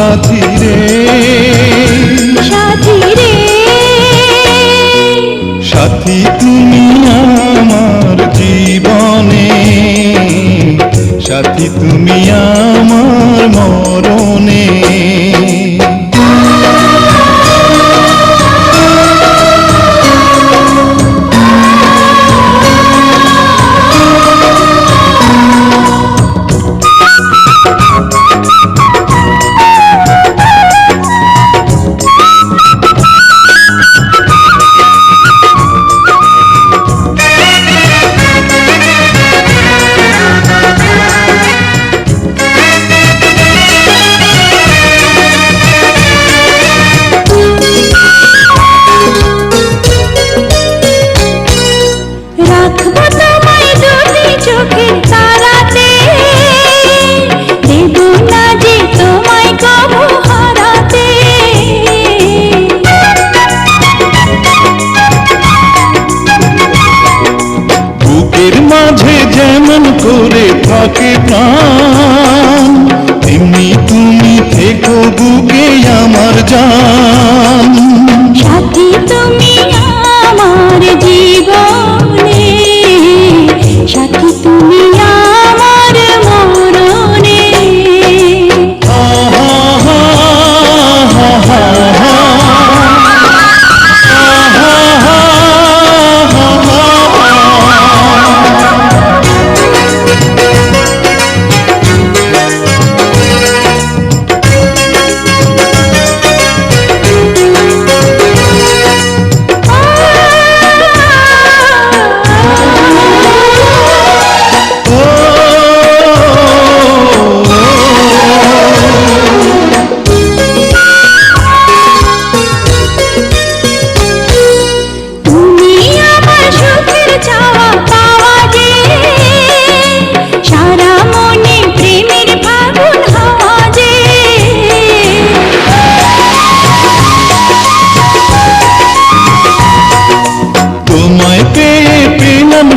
সাথী রে, সাথী রে, সাথী তুমি আমার জীবনে, সাথী তুমি আমার মরণে। মাঝে যেমন করে থাকে প্রাণ, তেমনি তুমি থেকো বুকে আমার জান। সাথী তুমি আমার জীবনে, সাথী তুমি আমার মরণে।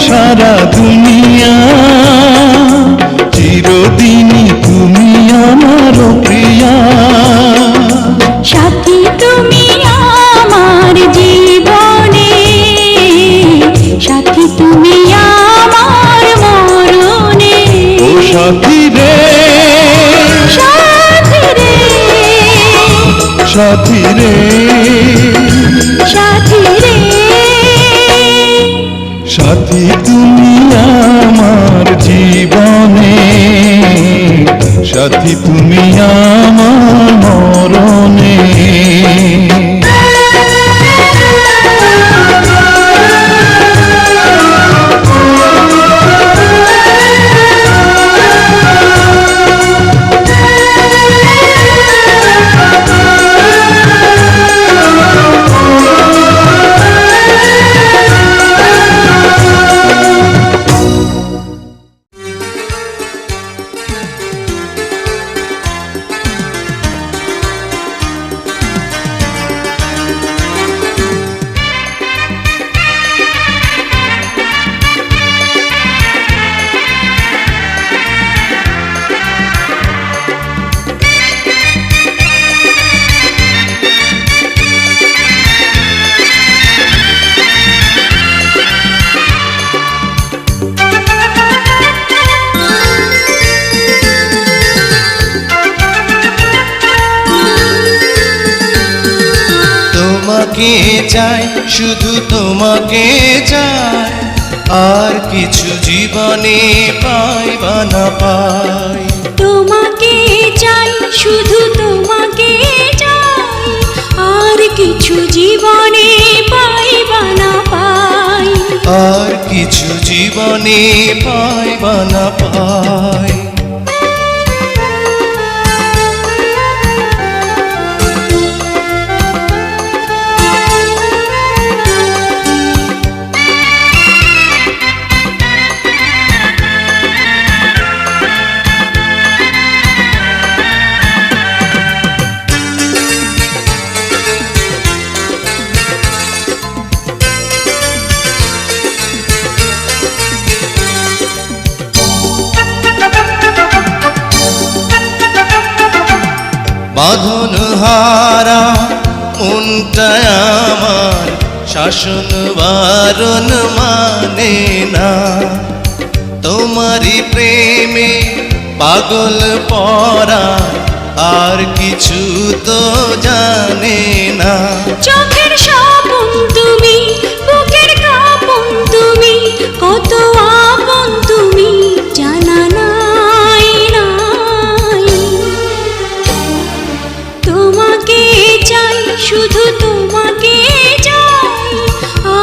সারা দুনিয়া চিরদিনই তুমি আমার প্রিয়া। সাথী তুমি আমার জীবনে, সাথী তুমি আমার মরণে। ও সাথী রে, সাথী রে, সাথী রে, সাথী রে, সাথী তুমি আমার জীবনে, সাথী তুমি আমার মরণে। তোমাকে চাই, শুধু তোমাকে চাই, আর কিছু জীবনে পাই বা না পাই। তোমাকে চাই, শুধু তোমাকে চাই, আর কিছু জীবনে পাই বা না পাই। আর কিছু জীবনে পাই বা না পাই। বাঁধন হারা মনটা আমার শাসন বারণ মানে না, তোমারই প্রেমে পাগল পরা আর কিছু তো জানে না। চোখের স্বপন তুমি, বুকের কাঁপন তুমি, কত আপন তুমি জানা নাই নাই। তোমাকে চাই, শুধু তোমাকে চাই,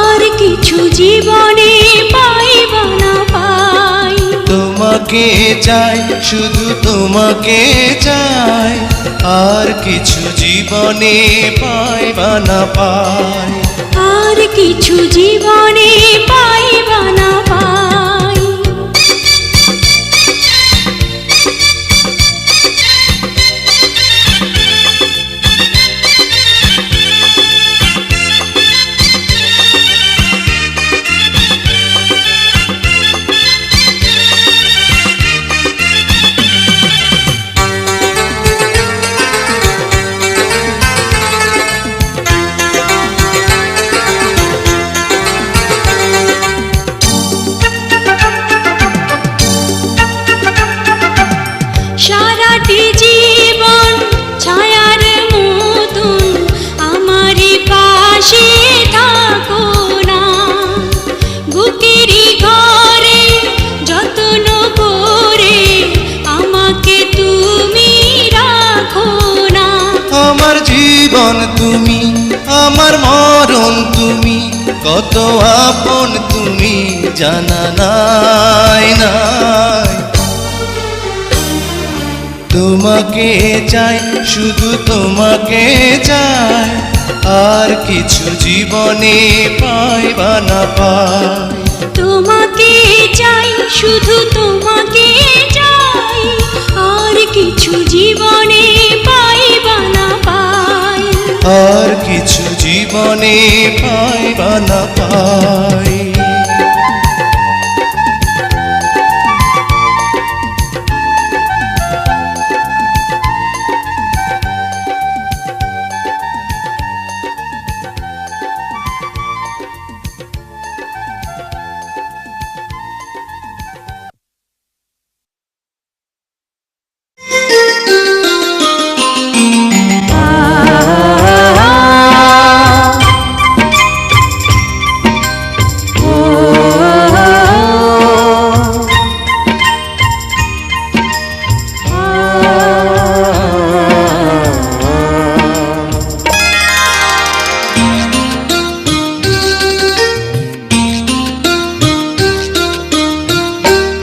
আর কিছু জীবনে পাইবা না পাই। তোমাকে চাই, শুধু তোমাকে চাই, আর কিছু জীবনে পাইবা না পাই। আর কিছু জীবনে পাইবা না পাই। সারাটি জীবন ছায়ার মতন আমারই পাশে থাকো না, বুকেরই ঘরে যত্ন করে আমাকে তুমি রাখো না। আমার জীবন তুমি, আমার মরণ তুমি, কত আপন তুমি জানা নাই নাই। তোমাকে চাই, শুধু তোমাকে চাই, আর কিছু জীবনে পাইবা না পাই। তোমাকে চাই, শুধু তোমাকে চাই, আর কিছু জীবনে পাইবা না পাই। আর কিছু জীবনে পাইবা না পাই।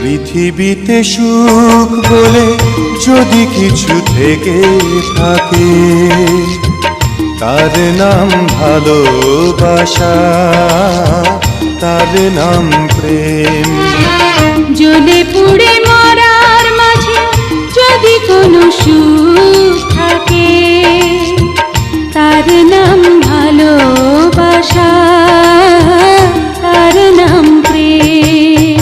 পৃথিবীতে সুখ বলে যদি কিছু থেকে থাকে, তার নাম ভালোবাসা, তার নাম প্রেম। জ্বলে পুড়ে মরার মাঝে যদি কোনো সুখ থাকে, তার নাম ভালোবাসা, তার নাম প্রেম।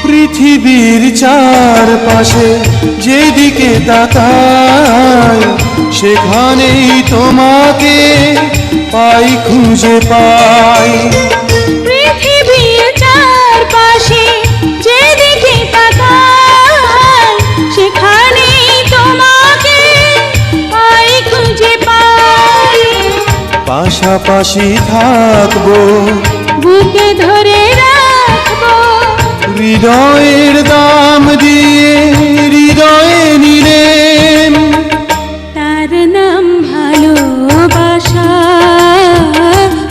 পৃথিবীর চারপাশে যেদিকে তাকাই, সেখানেই তোমাকে পাই, খুঁজে পাই। পৃথিবীর চারপাশে যেদিকে তাকাই, সেখানেই তোমাকে পাই, খুঁজে পাই। পাশাপাশি থাকবো, বুকে ধরে রাখবো, হৃদয়ের দাম দিয়ে হৃদয়ে নিলেন। তার নাম ভালোবাসা,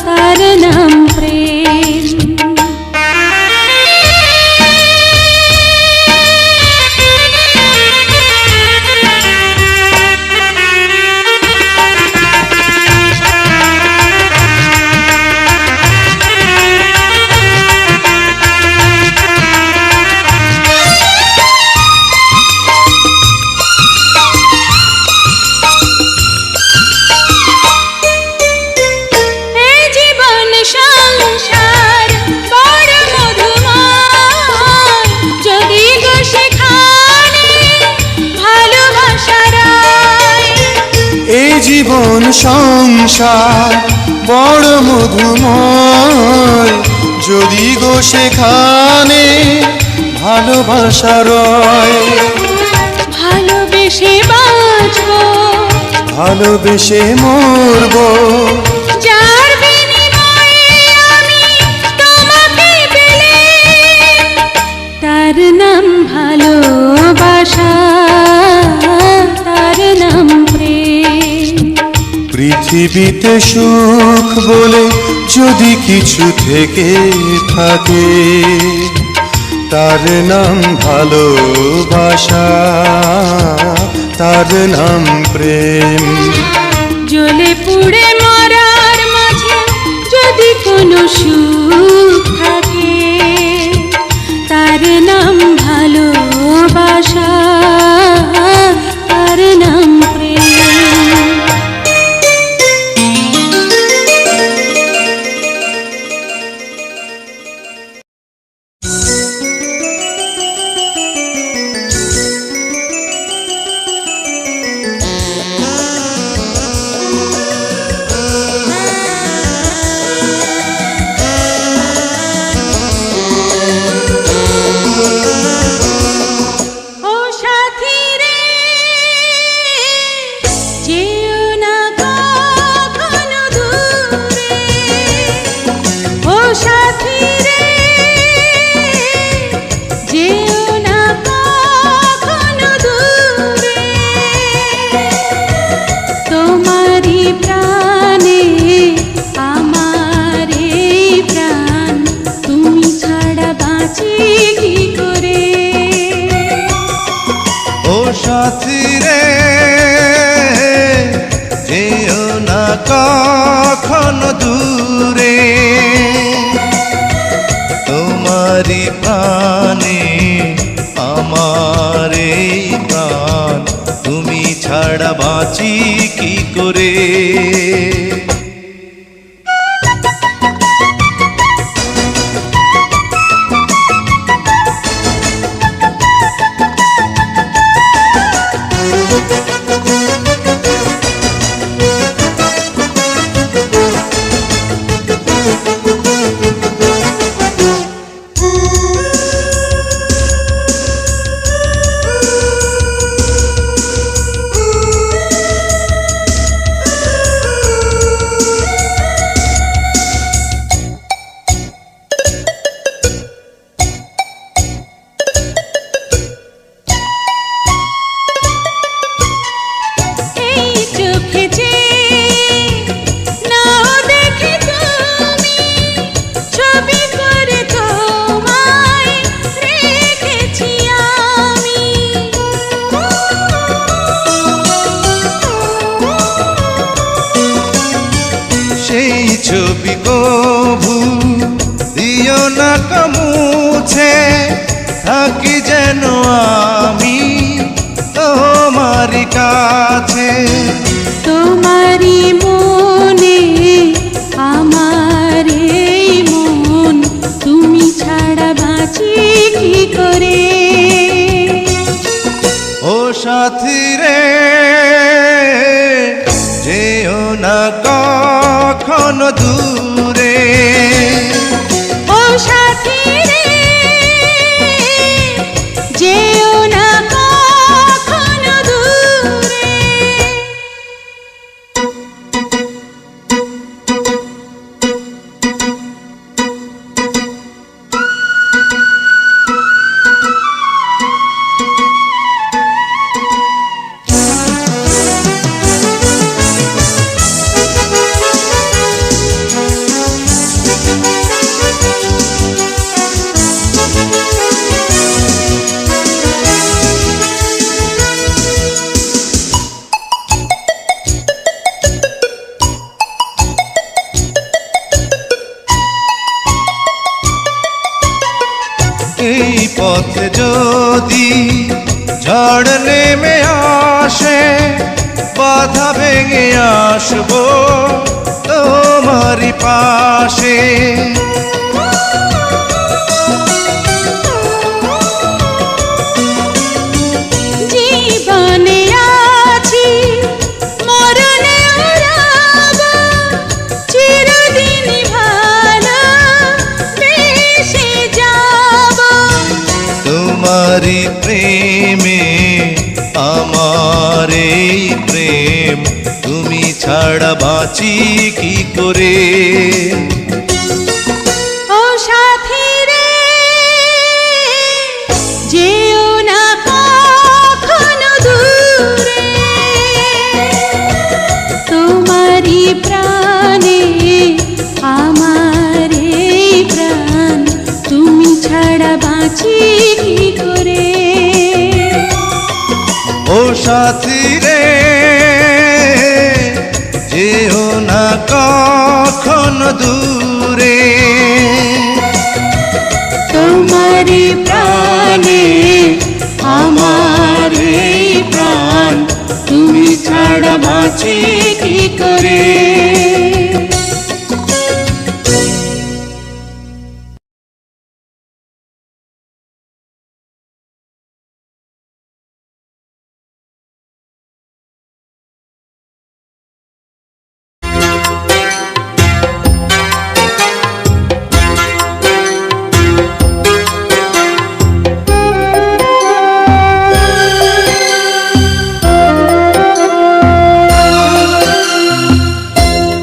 তার নাম প্রেম। এই জীবন সংসার বড় মধুময়, যদি গো সেখানে ভালোবাসা রয়। ভালোবেসে বাঁচবো, ভালোবেসে মরবো, যার বিনিময়ে আমি তোমাকে পেলে, তার নাম ভালোবাসা, তার নাম প্রেম। পৃথিবীতে সুখ বলে যদি কিছু থেকে থাকে, তার নাম ভালোবাসা, তার নাম প্রেম। জ্বলে পুড়ে মরার মাঝে যদি কোনো সুখ থাকে, তার নাম ভালোবাসা, তার নাম প্রেম। ও সাথী রে, যেও না কখনো দূরে। ও সাথী রে, যেও না কখনো দূরে। তোমারই প্রাণে আমার এই প্রাণ, তুমি ছাড়া বাঁচি কি করে। ও সাথী রে, যেও না কখনো দূরে, তোমারি প্রাণে আমার এই প্রাণ, তুমি ছাড়া বাঁচি কি করে। এই চোখে যে নাও দেখে তুমি, ছবি করে তোমায় রেখেছি আমি। সেই ছবি কবু দিও না কমুছে, থাকি যেন আমি তোমারি কাছে। তোমারই মনে আমার এই মন, তুমি ছাড়া বাঁচি কি করে। ও সাথী রে, যেও না কখনো দূরে। ও সাথী রে, যেও না কখনো দূরে। এই পথে যদি ঝড় নেমে আসে, বাধা ভেঙে আসবো তোমারি পাশে। জীবনে আছি মরণে তোমারই প্রেমে আমার এই প্রেম, তুমি ছাড়া বাঁচি কি করে। ও সাথী রে, যেও না কখনো দূরে, তোমারই প্রাণে আমার এই প্রাণ, তুমি ছাড়া বাঁচি কি করে। ও সাথী রে, যেও না কখনো দূরে, তোমারই প্রাণে আমার এই প্রাণ, তুমি ছাড়া বাঁচি কি করে।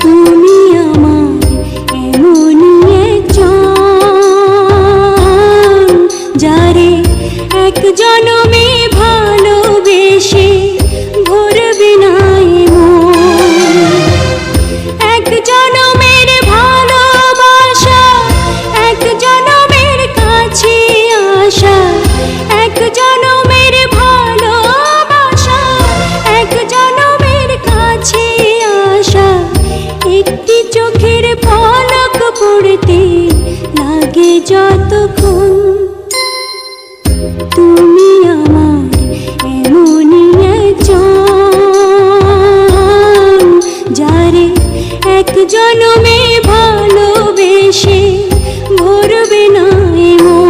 তুমি আমার এমনই একজন, যারে এক জনমে ভালোবেসে ভরবে না এ মন। এক জনমের ভালোবাসা, এক জনমের কাছে আসা, এক জনমের ভালোবাসা, এক জনমের কাছে আসা, একটি চোখের পলক পড়তে লাগে যতক্ষণ। তুমি আমার এমনই একজন, যারে এক জনমে ভালোবেসে ভরবে না এ মন।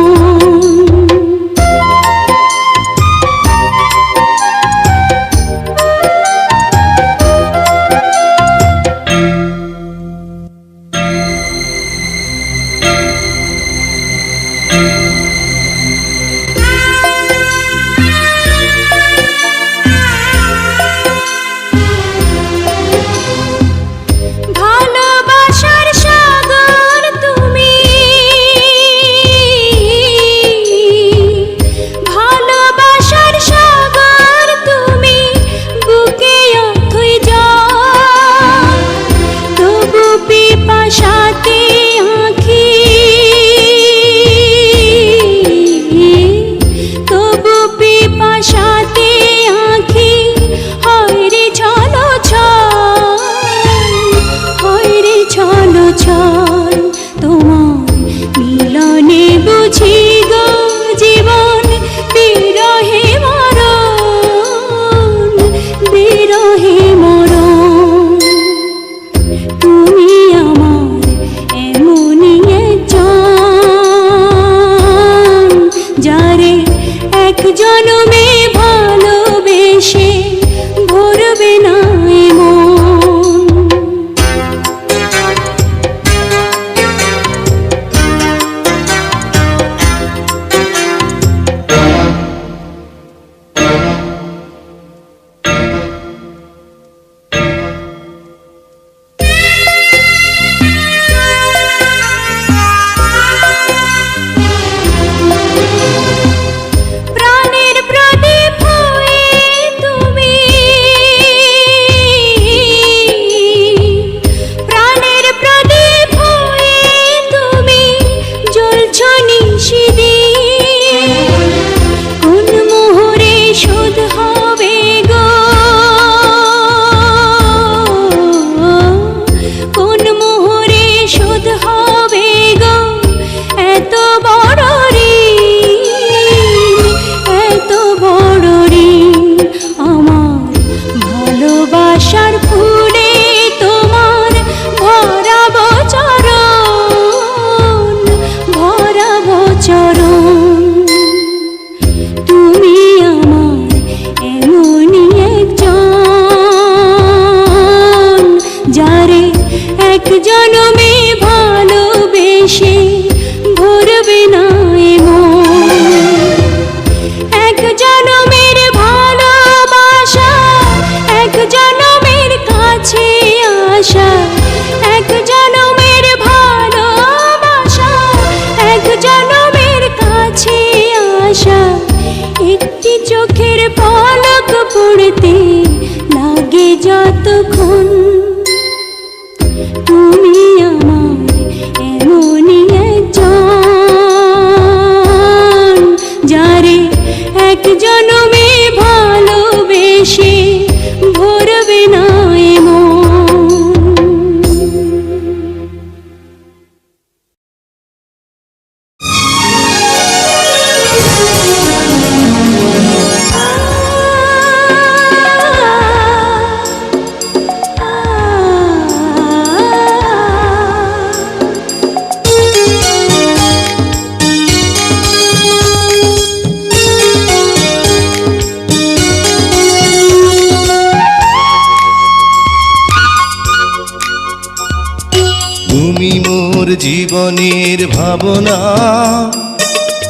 তুমি মোর জীবনের ভাবনা,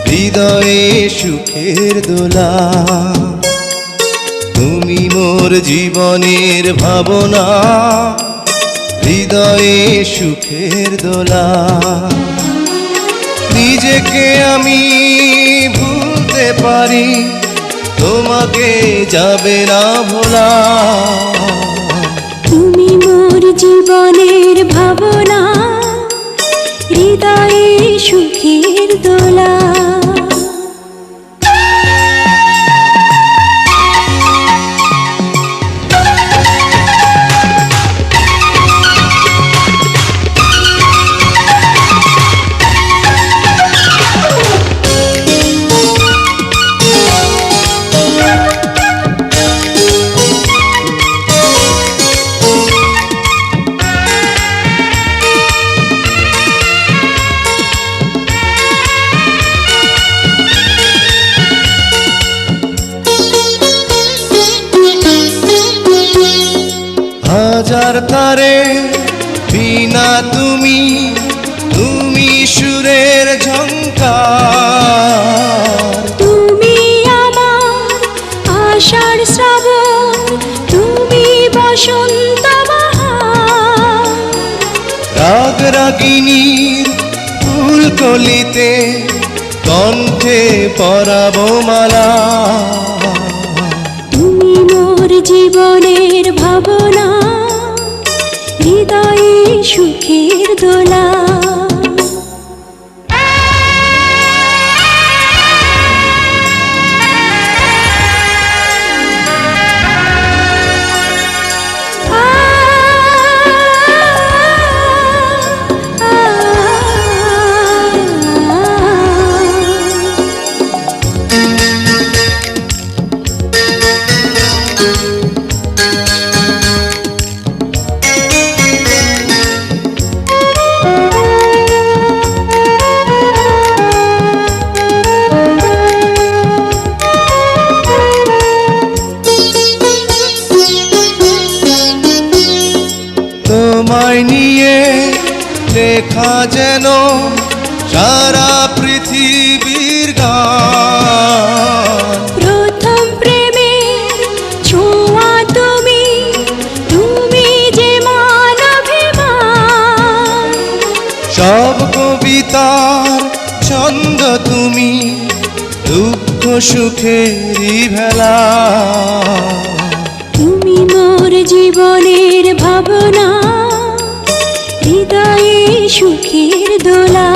হৃদয়ে সুখের দোলা। তুমি মোর জীবনের ভাবনা, হৃদয়ে সুখের দোলা। নিজেকে আমি ভুলতে পারি, তোমাকে যাবে না ভোলা। তুমি মোর জীবনের ভাবনা, হৃদয়ে সুখের দোলা। হাজার তারে বিনা তুমি, তুমি সুরের ঝংকার। তুমি আমার আষাঢ় শ্রাবণ, তুমি বসন্ত বাহার। রাগ রাগিনীর ফুলকলিতে কণ্ঠে পরাবো মালা। তুমি মোর জীবনের ভাবনা, হৃদয়ে সুখের দোলা। তোমায় নিয়ে লেখা যেন সারা পৃথিবীর গান। প্রথম প্রেমের ছোঁয়া তুমি, তুমি যে মানবিমান। সব কবিতার ছন্দ তুমি, দুঃখ সুখেরই ভেলা। তুমি মোর জীবনের ভাবনা, হৃদয়ে সুখের দোলা।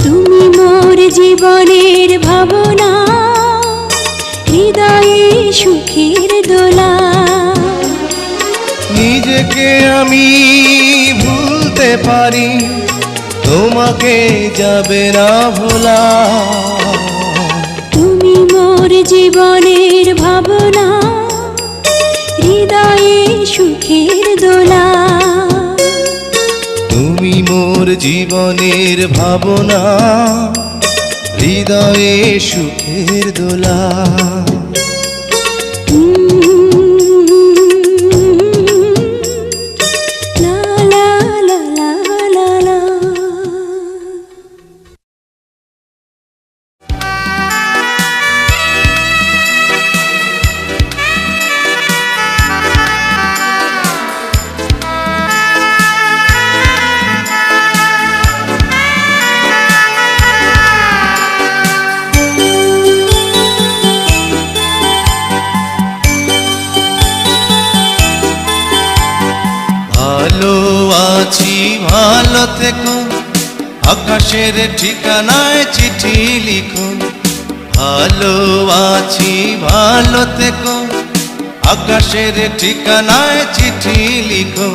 তুমি মোর জীবনের ভাবনা, হৃদয়ে সুখের দোলা। নিজেকে আমি ভুলতে পারি, তোমাকে যাবে না ভোলা। তুমি মোর জীবনের ভাবনা, হৃদয়ে সুখের দোলা। তুমি মোর জীবনের ভাবনা, হৃদয়ে সুখের দোলা। লা লা লা লা লা লা। ভালো আছি ভালো থেকো, আকাশের ঠিকানায় চিঠি লিখো। ভালো আছি ভালো থেকো, আকাশের ঠিকানায় চিঠি লিখো।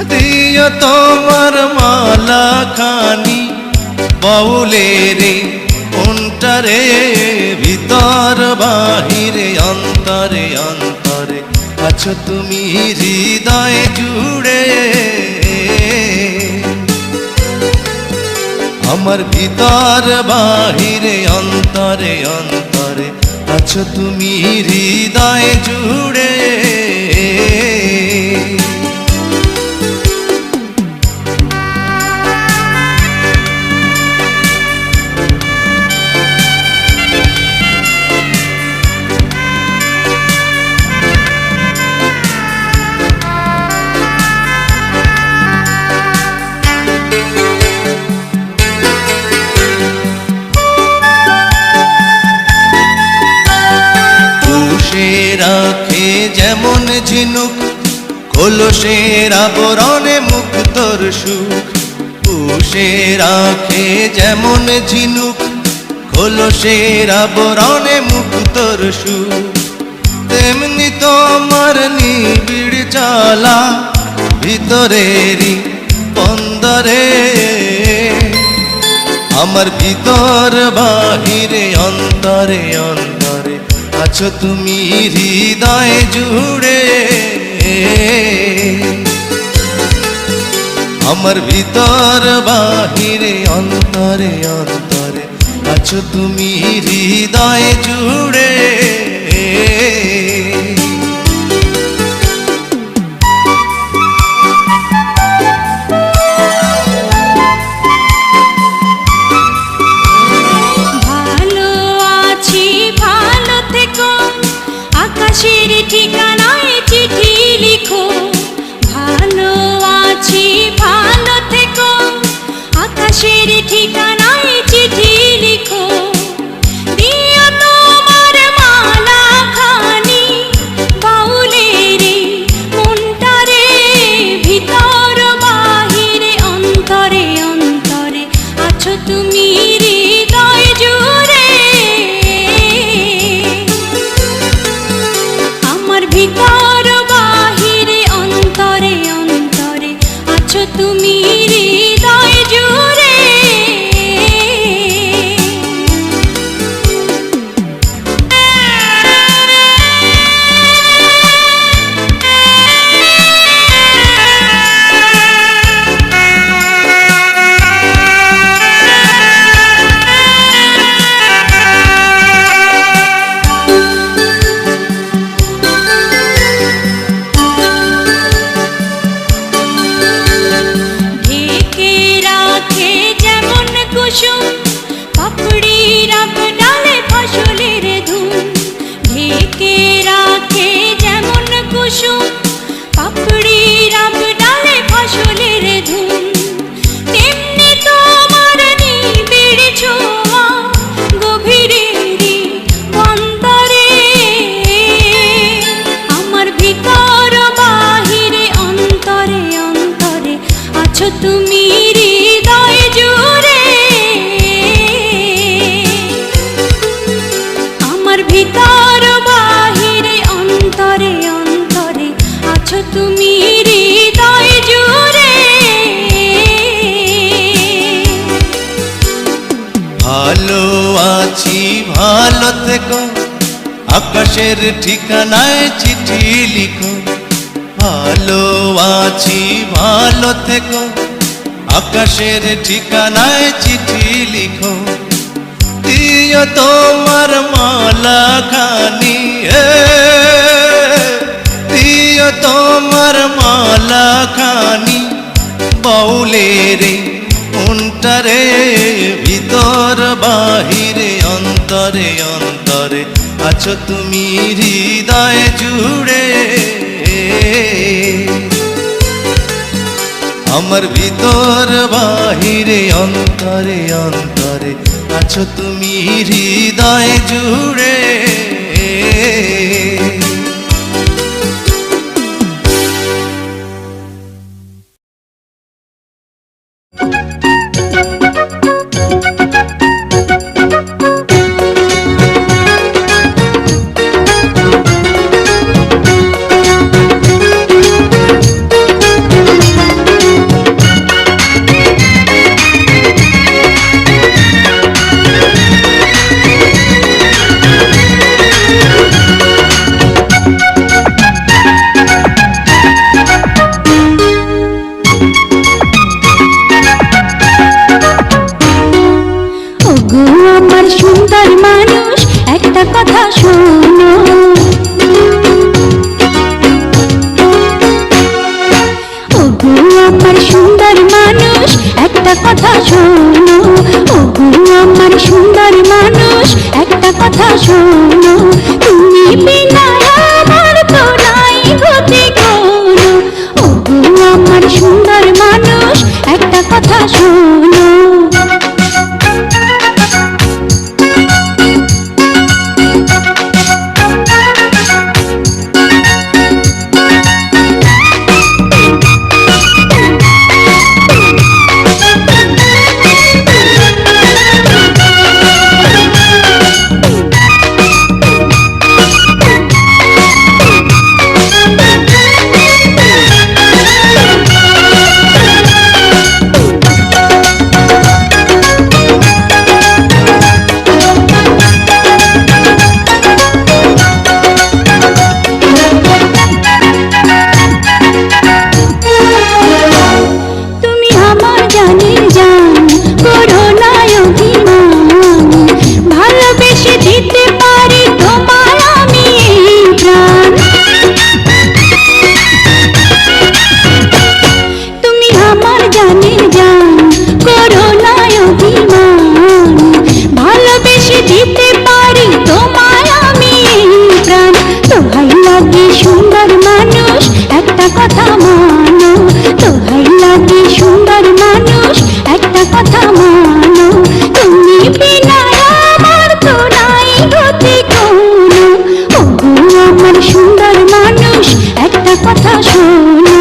দিও তোমার মালা খানি বাউলের কোনটারে, ভিতর বাহিরে অন্তরে অন্তরে আছো তুমি হৃদয় জুড়ে। আমার ভিতর বাহিরে অন্তরে অন্তরে আছো তুমি হৃদয় জুড়ে। পুষে রাখে যেমন ঝিনুক কলসের আবরণে মুক্তর সুখ পুষে রাখে যেমন ঝিনুক কলসের আবরণে মুক্তর সুখ তেমনি তোমার নিবিড় জ্বালা ভিতরেরই বন্দরে আমার ভিতর বাহিরে অন্তরে অন্তরে আছো তুমি হৃদয় জুড়ে আমার ভিতর বাহিরে অন্তরে অন্তরে আছো তুমি হৃদয় জুড়ে ভালো আছি ভালো থেকো আকাশের ঠিকানায় চিঠি লিখো ভালো আছি ভালো থেকো আকাশের ঠিকানায় চিঠি লিখো দিও তোমার মালা খানি বাউলের মনটারে ভিতর বাহিরে অন্তরে অন্তরে আছো তুমি হৃদয় জুড়ে আমার ভিতর বাহিরে অন্তরে অন্তরে আছো তুমি হৃদয় জুড়ে ঢেকে রাখে যেমন কুসুম পাপড়ির ডালে ফসলের ধুম ঢেকে রাখে যেমন কুসুম পাপড়ির ডালে ফসলের ধুম তেমনি তোমার নিবিড় ছোঁয়া গভীরেরই অন্তরে আমার ভিতর বাহিরে অন্তরে অন্তরে আছো তুমি হৃদয় জুড়ে আমার ভিতর বাহিরে অন্তরে অন্তরে আছো তুমি হৃদয় জুড়ে ভালো আছি ভালো থেকো আকাশের ঠিকানায় চিঠি লিখো ভালো আছি ভালো থেকো আকাশের ঠিকানায় চিঠি লিখো দিও তোমার মালা খানি দিও তোমার মালা খানি বাউলের মনটারে ভিতর বাহিরে অন্তরে অন্তরে আছো তুমি হৃদয় জুড়ে আমার ভিতর বাহিরে অন্তরে অন্তরে আছো তুমি হৃদয় জুড়ে শোনো।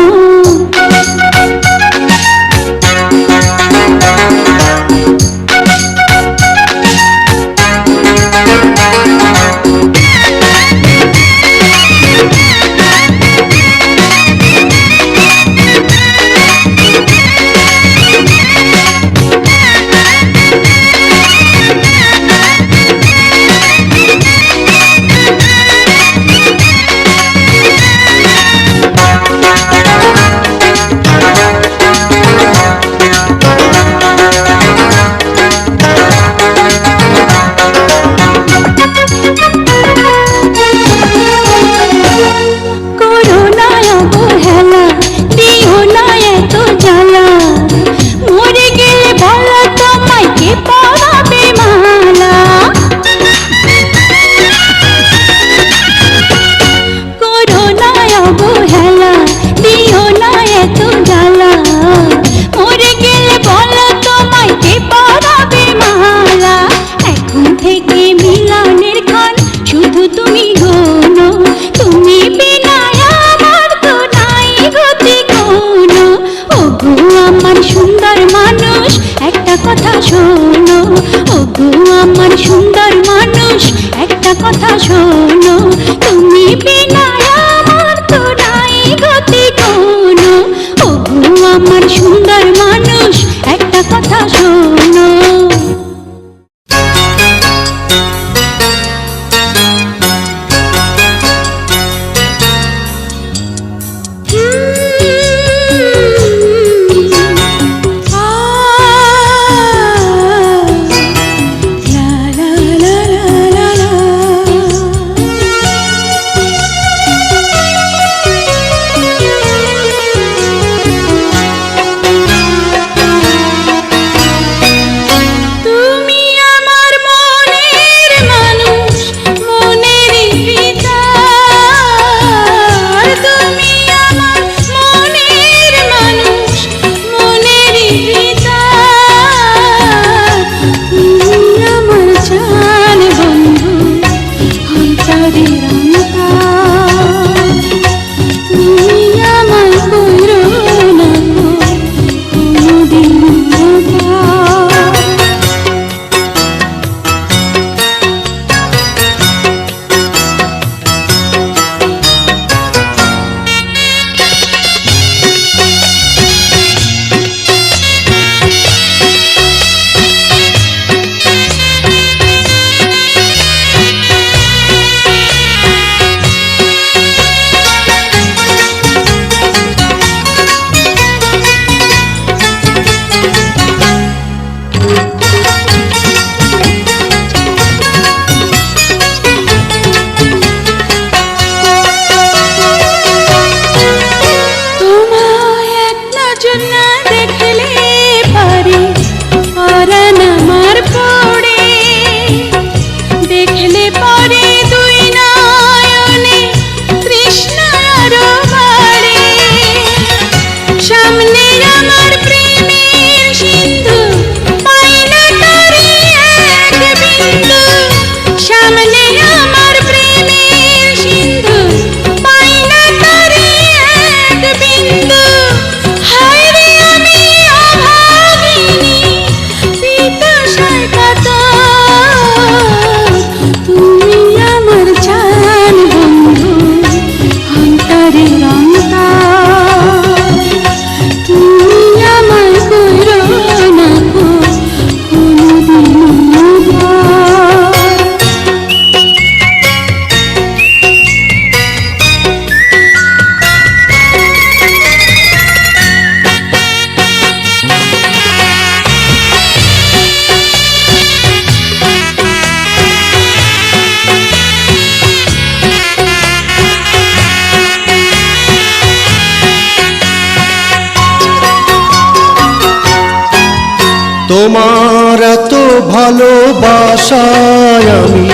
তোমার এত ভালোবাসায় আমি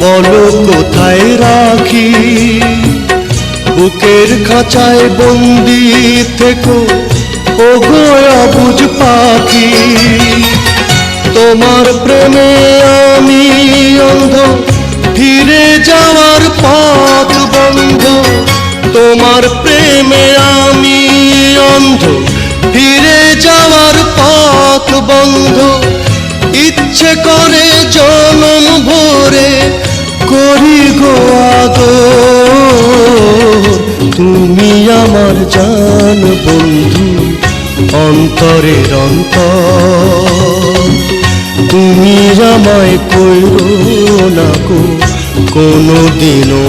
বলো কোথায় রাখি, বুকের খাঁচায় বন্দি থেকো ওগো অবুঝ পাখি। তোমার প্রেমে আমি অন্ধ, ফিরে যাওয়ার পথ বন্ধ, তোমার প্রেমে আমি অন্ধ, ফিরে যাওয়ার পথ বন্ধ। ইচ্ছে করে জনম ভরে করি গো আদর। তুমি আমার জান বন্ধু, অন্তরের অন্তর। তুমি আমায় কইরো না গো কোনদিনও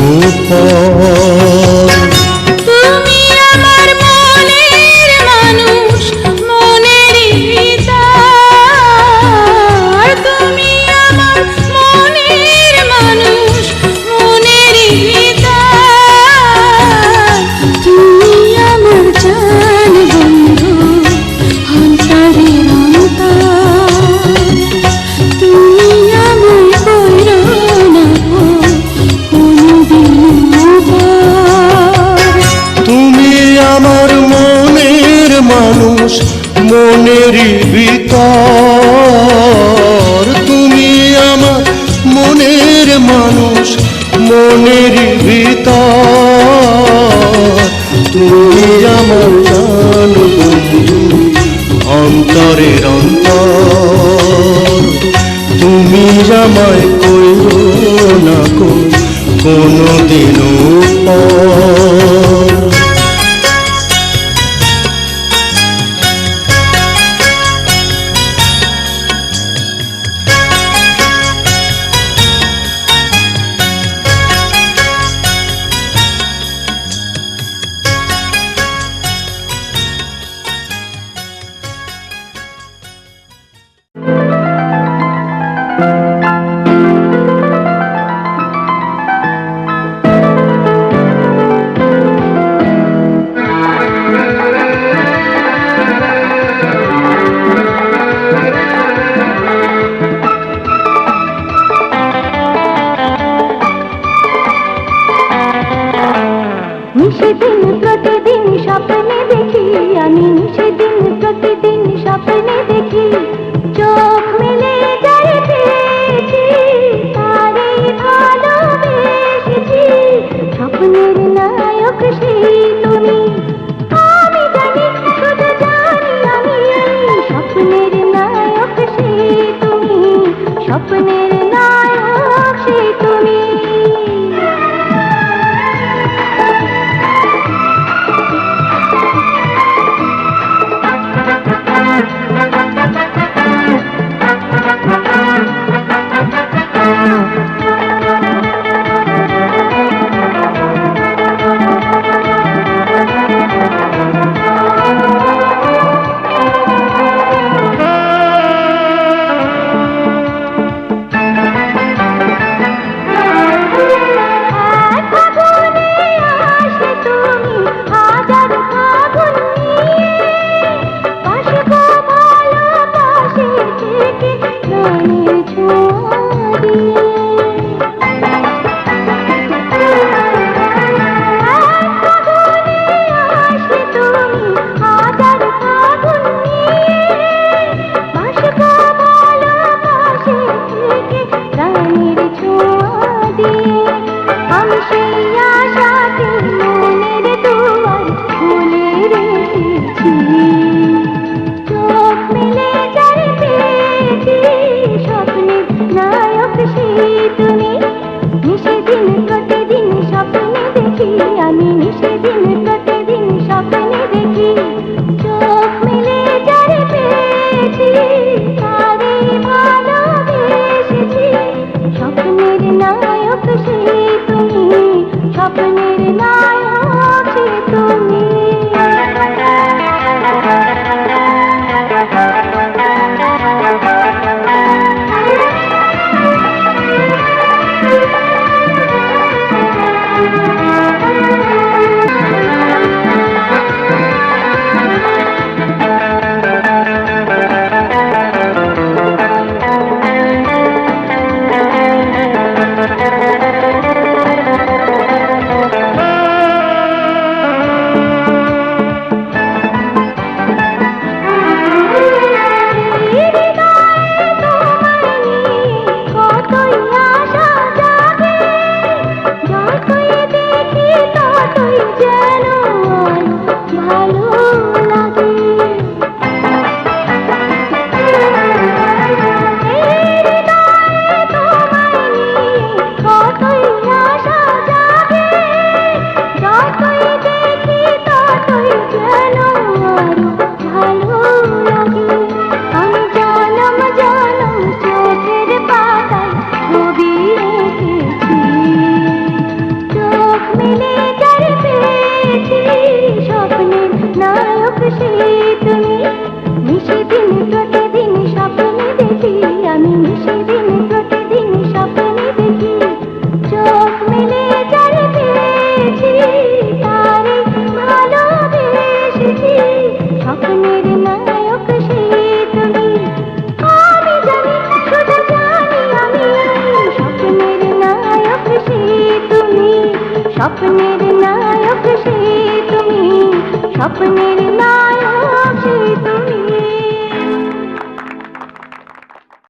পর। তুমি আমার মনের মানুষ, মনের ভিতর। তুমি আমার মনের মানুষ, মনের ভিতর। তুমি আমার জান বন্ধু, অন্তরের অন্তর। তুমি আমায় কইরো না গো কোনদিনও পর। তুমি আমার মনের মানুষ, মনের ভিতর। তুমি আমার মনের মানুষ, মনের ভিতর। তুমি আমার জান বন্ধু, অন্তরের অন্তর। তুমি আমায় কইরো না গো কোনদিনও পর। নায়ক সেই তুমি। নিশিদিন প্রতিদিন স্বপ্নে দেখি আমি, নিশিদিন প্রতিদিন স্বপ্নে দেখি। চোখ মেলে যারে পেয়েছি তারে ভালোবেসেছি। স্বপ্নের নায়ক সেই তুমি। আমি জানি শুধু জানি আমি, স্বপ্নের নায়ক সেই তুমি। স্বপ্নের নায়ক সেই তুমি। স্বপ্নের নায়ক